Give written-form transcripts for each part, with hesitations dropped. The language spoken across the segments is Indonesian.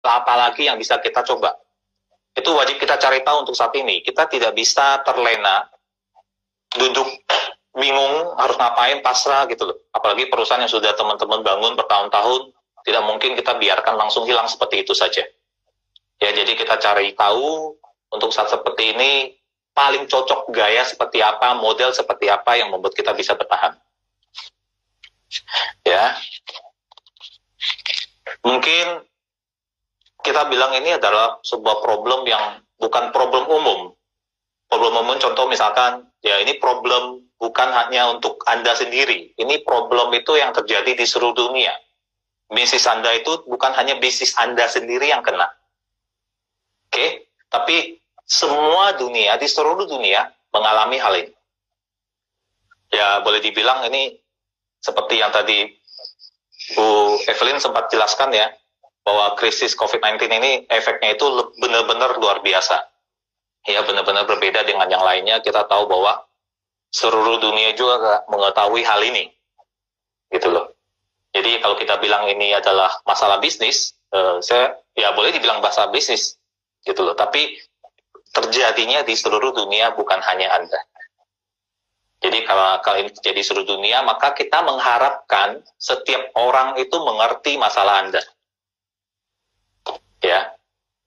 apalagi yang bisa kita coba. Itu wajib kita cari tahu untuk saat ini. Kita tidak bisa terlena, duduk bingung harus ngapain, pasrah gitu loh. Apalagi perusahaan yang sudah teman-teman bangun bertahun-tahun, tidak mungkin kita biarkan langsung hilang seperti itu saja. Ya, jadi kita cari tahu untuk saat seperti ini paling cocok gaya seperti apa, model seperti apa yang membuat kita bisa bertahan. Ya, mungkin kita bilang ini adalah sebuah problem yang bukan problem umum. Problem umum contoh misalkan, ya ini problem bukan hanya untuk Anda sendiri. Ini problem itu yang terjadi di seluruh dunia. Bisnis Anda itu bukan hanya bisnis Anda sendiri yang kena. Oke? Tapi semua dunia, di seluruh dunia mengalami hal ini. Ya, boleh dibilang ini seperti yang tadi Bu Evelyn sempat jelaskan ya, bahwa krisis COVID-19 ini efeknya itu benar-benar luar biasa. Ya, benar-benar berbeda dengan yang lainnya. Kita tahu bahwa seluruh dunia juga mengetahui hal ini, gitu loh. Jadi kalau kita bilang ini adalah masalah bisnis, saya ya boleh dibilang masalah bisnis, gitu loh. Tapi terjadinya di seluruh dunia, bukan hanya Anda. Jadi kalau ini terjadi di seluruh dunia, maka kita mengharapkan setiap orang itu mengerti masalah Anda. Ya.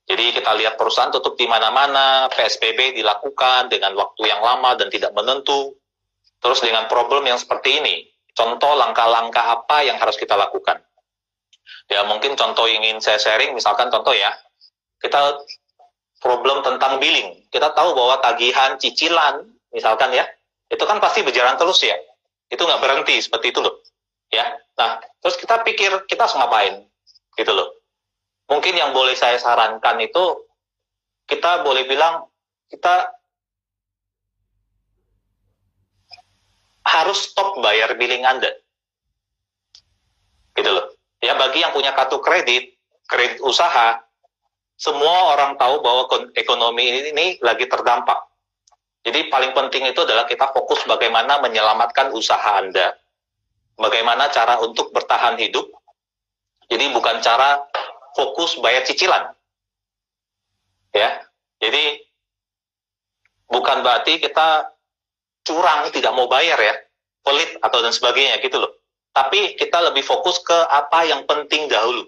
Jadi kita lihat perusahaan tutup di mana-mana, PSBB dilakukan dengan waktu yang lama dan tidak menentu. Terus dengan problem yang seperti ini, contoh langkah-langkah apa yang harus kita lakukan? Ya mungkin contoh yang ingin saya sharing, misalkan contoh ya, kita problem tentang billing. Kita tahu bahwa tagihan cicilan, misalkan ya, itu kan pasti berjalan terus ya. Itu nggak berhenti, seperti itu loh. Ya, nah, terus kita pikir, kita harus ngapain? Gitu loh. Mungkin yang boleh saya sarankan itu, kita boleh bilang, kita harus stop bayar billing Anda. Gitu loh. Ya, bagi yang punya kartu kredit usaha, semua orang tahu bahwa ekonomi ini lagi terdampak. Jadi paling penting itu adalah kita fokus bagaimana menyelamatkan usaha Anda. Bagaimana cara untuk bertahan hidup. Jadi bukan cara fokus bayar cicilan. Ya. Jadi bukan berarti kita curang, tidak mau bayar ya, pelit atau dan sebagainya gitu loh. Tapi kita lebih fokus ke apa yang penting dahulu.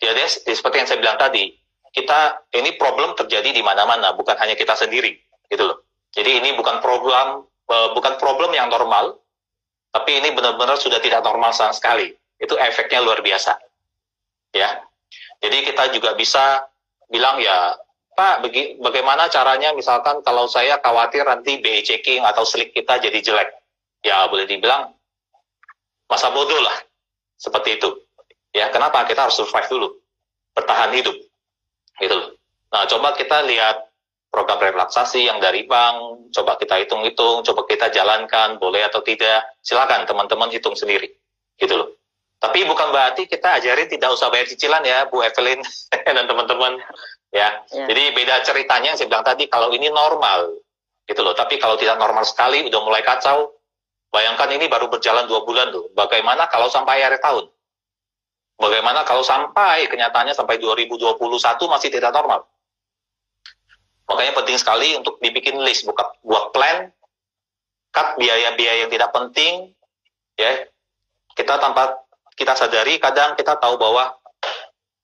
Jadi seperti yang saya bilang tadi, kita ini problem terjadi di mana-mana, bukan hanya kita sendiri, gitu loh. Jadi ini bukan problem yang normal, tapi ini benar-benar sudah tidak normal sama sekali. Itu efeknya luar biasa. Ya. Jadi kita juga bisa bilang ya, Pak, bagaimana caranya misalkan kalau saya khawatir nanti BI checking atau slik kita jadi jelek. Ya boleh dibilang masa bodoh lah. Seperti itu. Ya, kenapa? Kita harus survive dulu. Bertahan hidup. Gitu loh. Nah, coba kita lihat program relaksasi yang dari bank, coba kita hitung-hitung, coba kita jalankan, boleh atau tidak. Silakan teman-teman hitung sendiri. Gitu loh. Tapi bukan berarti kita ajarin tidak usah bayar cicilan ya, Bu Evelyn dan teman-teman. Ya. Jadi beda ceritanya yang saya bilang tadi, kalau ini normal, gitu loh. Tapi kalau tidak normal sekali, udah mulai kacau, bayangkan ini baru berjalan 2 bulan tuh. Bagaimana kalau sampai akhir tahun? Bagaimana kalau sampai kenyataannya sampai 2021 masih tidak normal? Makanya penting sekali untuk dibikin list, buat plan, cut biaya-biaya yang tidak penting, ya. Tanpa kita sadari, kadang kita tahu bahwa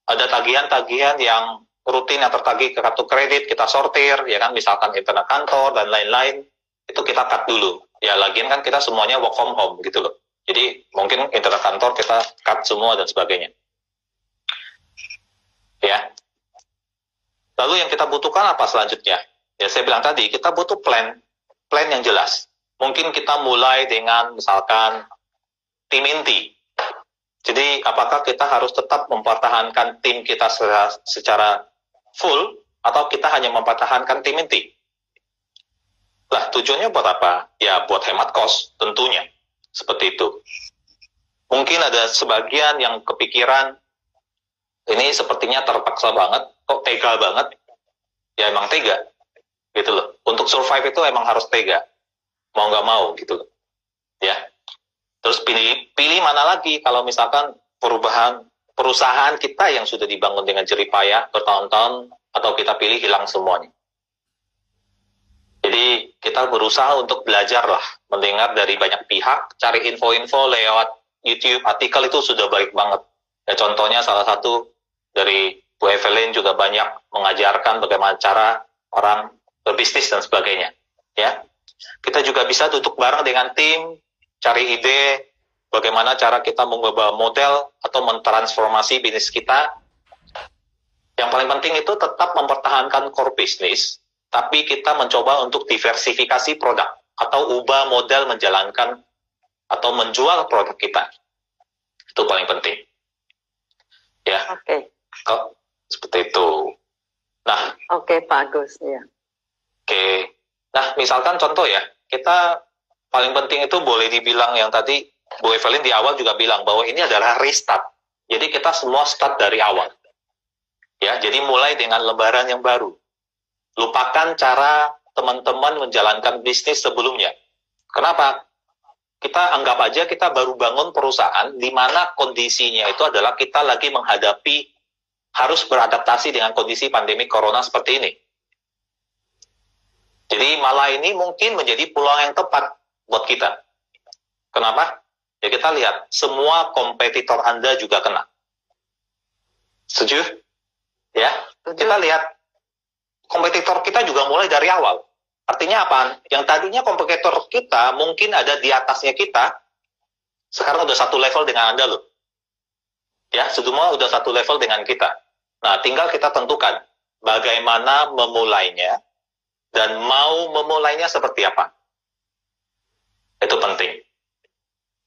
ada tagihan-tagihan yang rutin yang tertagih ke kartu kredit, kita sortir, ya kan, misalkan internet kantor dan lain-lain, itu kita cut dulu. Ya, lagian kan kita semuanya work from home, gitu loh. Jadi, mungkin internet kantor kita cut semua dan sebagainya. Ya. Lalu yang kita butuhkan apa selanjutnya? Ya, saya bilang tadi, kita butuh plan yang jelas. Mungkin kita mulai dengan, misalkan, tim inti. Jadi, apakah kita harus tetap mempertahankan tim kita secara full, atau kita hanya mempertahankan tim inti? Lah, tujuannya buat apa? Ya, buat hemat kos, tentunya. Seperti itu. Mungkin ada sebagian yang kepikiran, ini sepertinya terpaksa banget, kok tega banget? Ya, emang tega. Gitu loh. Untuk survive itu emang harus tega. Mau nggak mau, gitu loh. Ya. Terus pilih mana lagi kalau misalkan perubahan perusahaan kita yang sudah dibangun dengan jerih payah bertahun-tahun, atau kita pilih hilang semuanya. Jadi kita berusaha untuk belajar lah, mendengar dari banyak pihak, cari info-info lewat YouTube, artikel itu sudah baik banget. Ya, contohnya salah satu dari Bu Evelyn juga banyak mengajarkan bagaimana cara orang berbisnis dan sebagainya. Ya, kita juga bisa duduk bareng dengan tim, cari ide, bagaimana cara kita mengubah model atau mentransformasi bisnis kita. Yang paling penting itu tetap mempertahankan core bisnis, tapi kita mencoba untuk diversifikasi produk atau ubah model menjalankan atau menjual produk kita. Itu paling penting. Ya. Oke. Kok seperti itu. Nah. Oke, Pak Agus. Ya. Oke. Nah, misalkan contoh ya, kita paling penting itu boleh dibilang yang tadi Bu Evelyn di awal juga bilang bahwa ini adalah restart. Jadi kita semua start dari awal. Ya, jadi mulai dengan lembaran yang baru. Lupakan cara teman-teman menjalankan bisnis sebelumnya. Kenapa? Kita anggap aja kita baru bangun perusahaan di mana kondisinya itu adalah kita lagi menghadapi, harus beradaptasi dengan kondisi pandemi corona seperti ini. Jadi malah ini mungkin menjadi peluang yang tepat buat kita. Kenapa? Ya kita lihat, semua kompetitor Anda juga kena. Setuju? Ya, kita lihat kompetitor kita juga mulai dari awal. Artinya apa? Yang tadinya kompetitor kita mungkin ada di atasnya kita, sekarang udah satu level dengan Anda loh. Ya, semua udah satu level dengan kita. Nah, tinggal kita tentukan bagaimana memulainya dan mau memulainya seperti apa. Itu penting.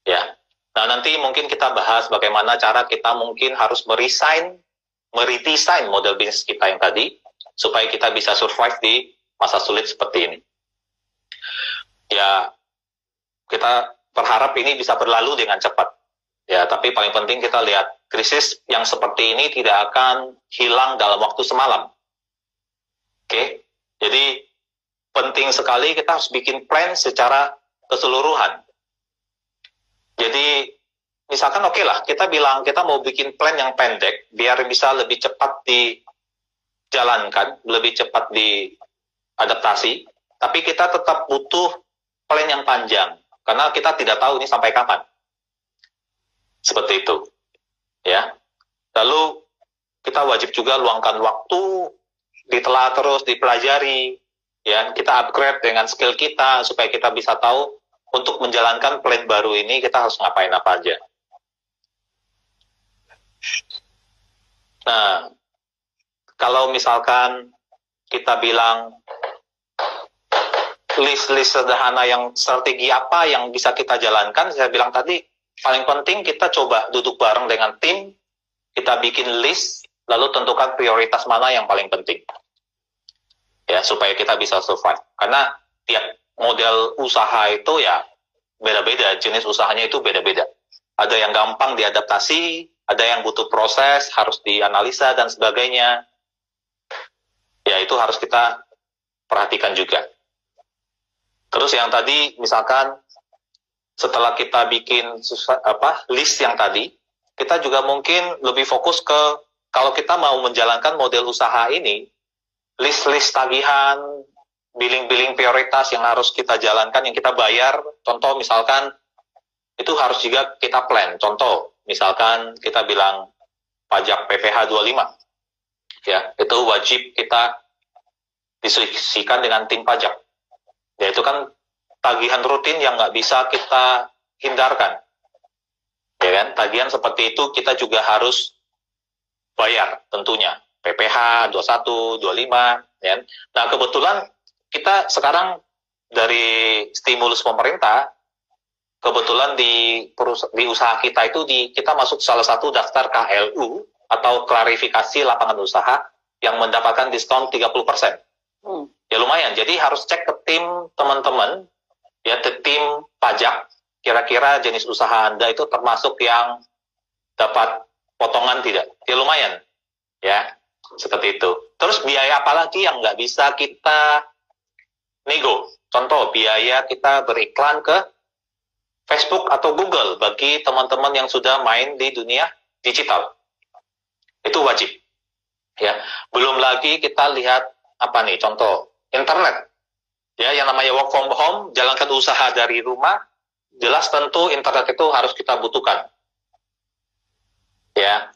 Ya. Nah, nanti mungkin kita bahas bagaimana cara kita mungkin harus meredesign model bisnis kita yang tadi, supaya kita bisa survive di masa sulit seperti ini. Ya, kita berharap ini bisa berlalu dengan cepat. Ya, tapi paling penting kita lihat, krisis yang seperti ini tidak akan hilang dalam waktu semalam. Oke? Jadi, penting sekali kita harus bikin plan secara keseluruhan. Jadi, misalkan oke lah, kita bilang kita mau bikin plan yang pendek, biar bisa lebih cepat dijalankan, lebih cepat diadaptasi, tapi kita tetap butuh plan yang panjang, karena kita tidak tahu ini sampai kapan. Seperti itu. Ya. Lalu, kita wajib juga luangkan waktu, ditelah terus, dipelajari, ya, kita upgrade dengan skill kita, supaya kita bisa tahu, untuk menjalankan plan baru ini, kita harus ngapain apa aja. Nah, kalau misalkan kita bilang list-list sederhana yang strategi apa yang bisa kita jalankan, saya bilang tadi, paling penting kita coba duduk bareng dengan tim, kita bikin list, lalu tentukan prioritas mana yang paling penting. Ya, supaya kita bisa survive. Karena tiap model usaha itu ya beda-beda, jenis usahanya itu beda-beda. Ada yang gampang diadaptasi, ada yang butuh proses, harus dianalisa dan sebagainya. Ya, itu harus kita perhatikan juga. Terus yang tadi, misalkan setelah kita bikin list yang tadi, kita juga mungkin lebih fokus ke, kalau kita mau menjalankan model usaha ini, list-list tagihan, billing-billing prioritas yang harus kita jalankan, yang kita bayar. Contoh misalkan, itu harus juga kita plan. Contoh, misalkan kita bilang pajak PPh 25. Ya, itu wajib kita diskusikan dengan tim pajak. Ya, itu kan tagihan rutin yang nggak bisa kita hindarkan. Ya kan, tagihan seperti itu kita juga harus bayar tentunya. PPh 21, 25. Ya. Nah, kebetulan kita sekarang dari stimulus pemerintah, kebetulan di usaha kita itu kita masuk salah satu daftar KLU atau klarifikasi lapangan usaha yang mendapatkan diskon 30%. Ya lumayan, jadi harus cek ke tim teman-teman, ya ke tim pajak, kira-kira jenis usaha Anda itu termasuk yang dapat potongan tidak. Ya lumayan, ya seperti itu. Terus biaya apa lagi yang nggak bisa kita nego? Contoh, biaya kita beriklan ke Facebook atau Google bagi teman-teman yang sudah main di dunia digital. Itu wajib. Ya, belum lagi kita lihat apa nih contoh internet. Ya, yang namanya work from home, jalankan usaha dari rumah, jelas tentu internet itu harus kita butuhkan. Ya,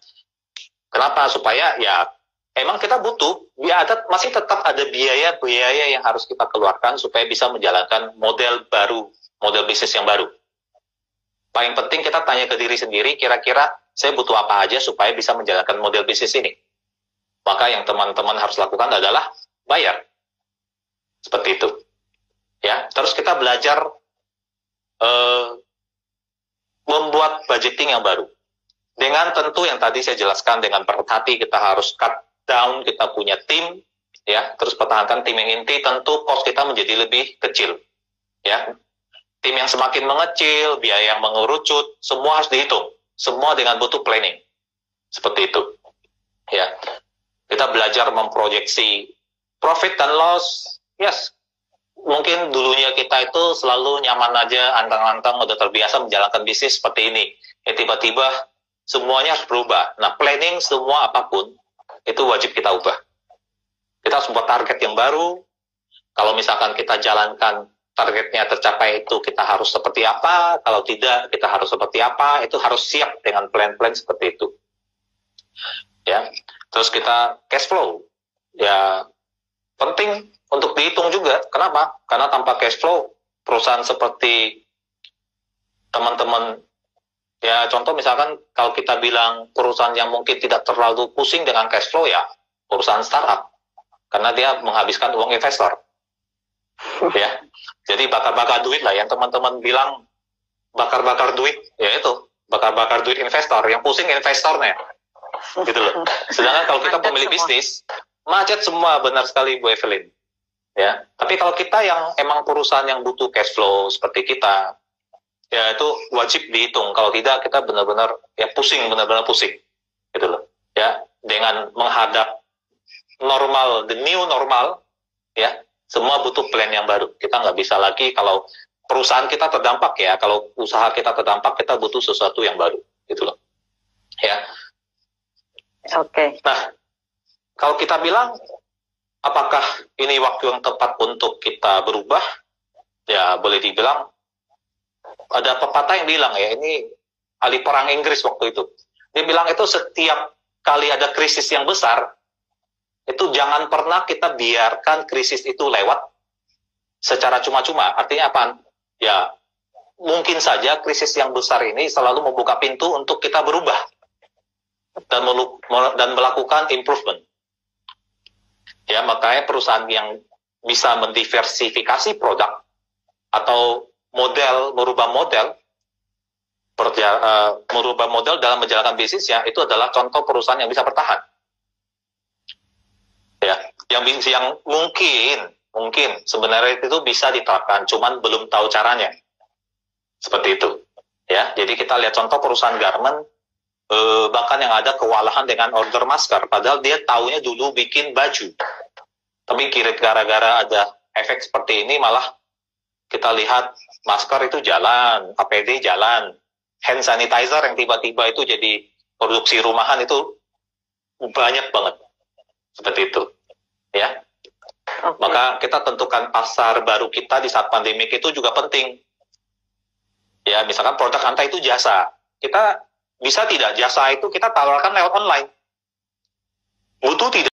kenapa? Supaya ya emang kita butuh, ya masih tetap ada biaya-biaya yang harus kita keluarkan supaya bisa menjalankan model baru, model bisnis yang baru. Paling penting kita tanya ke diri sendiri, kira-kira saya butuh apa aja supaya bisa menjalankan model bisnis ini. Maka yang teman-teman harus lakukan adalah bayar. Seperti itu. Ya, terus kita belajar membuat budgeting yang baru. Dengan tentu yang tadi saya jelaskan, dengan berhati kita harus cut down, kita punya tim, ya, terus pertahankan tim yang inti, tentu cost kita menjadi lebih kecil. Ya, tim yang semakin mengecil, biaya yang mengerucut, semua harus dihitung. Semua dengan butuh planning. Seperti itu. Ya, kita belajar memproyeksi profit dan loss. Yes, mungkin dulunya kita itu selalu nyaman aja, antang-antang udah terbiasa menjalankan bisnis seperti ini. Tiba-tiba semuanya harus berubah. Nah, planning semua apapun, itu wajib kita ubah. Kita harus buat target yang baru. Kalau misalkan kita jalankan, targetnya tercapai itu kita harus seperti apa. Kalau tidak, kita harus seperti apa. Itu harus siap dengan plan-plan seperti itu. Ya, terus kita cash flow. Ya, penting untuk dihitung juga. Kenapa? Karena tanpa cash flow, perusahaan seperti teman-teman, ya contoh misalkan kalau kita bilang perusahaan yang mungkin tidak terlalu pusing dengan cash flow, ya perusahaan startup. Karena dia menghabiskan uang investor. Ya, jadi bakar-bakar duit lah. Yang teman-teman bilang bakar-bakar duit, ya itu bakar-bakar duit investor. Yang pusing investornya. Gitu loh. Sedangkan kalau kita pemilik bisnis, macet semua, benar sekali Bu Evelyn. Ya, tapi kalau kita yang emang perusahaan yang butuh cash flow seperti kita, ya itu wajib dihitung. Kalau tidak, kita benar-benar ya pusing, benar-benar pusing, gitu loh. Ya, dengan menghadap normal, the new normal, ya semua butuh plan yang baru. Kita nggak bisa lagi kalau perusahaan kita terdampak, ya kalau usaha kita terdampak, kita butuh sesuatu yang baru, gitu loh. Ya. Oke. Nah, kalau kita bilang apakah ini waktu yang tepat untuk kita berubah? Ya, boleh dibilang ada pepatah yang bilang, ya ini ahli perang Inggris waktu itu. Dia bilang itu setiap kali ada krisis yang besar, itu jangan pernah kita biarkan krisis itu lewat secara cuma-cuma. Artinya apa? Ya, mungkin saja krisis yang besar ini selalu membuka pintu untuk kita berubah dan melakukan improvement. Ya, makanya perusahaan yang bisa mendiversifikasi produk atau merubah model dalam menjalankan bisnisnya, itu adalah contoh perusahaan yang bisa bertahan. Ya, yang mungkin sebenarnya itu bisa diterapkan, cuman belum tahu caranya. Seperti itu. Ya, jadi kita lihat contoh perusahaan garment, bahkan yang ada kewalahan dengan order masker, padahal dia taunya dulu bikin baju. Tapi gara-gara ada efek seperti ini, malah kita lihat masker itu jalan, APD jalan, hand sanitizer yang tiba-tiba itu jadi produksi rumahan itu banyak banget. Seperti itu. Ya. Okay. Maka kita tentukan pasar baru kita di saat pandemik itu juga penting. Ya, misalkan produk Anda itu jasa. Kita bisa tidak jasa itu kita tawarkan lewat online. Butuh tidak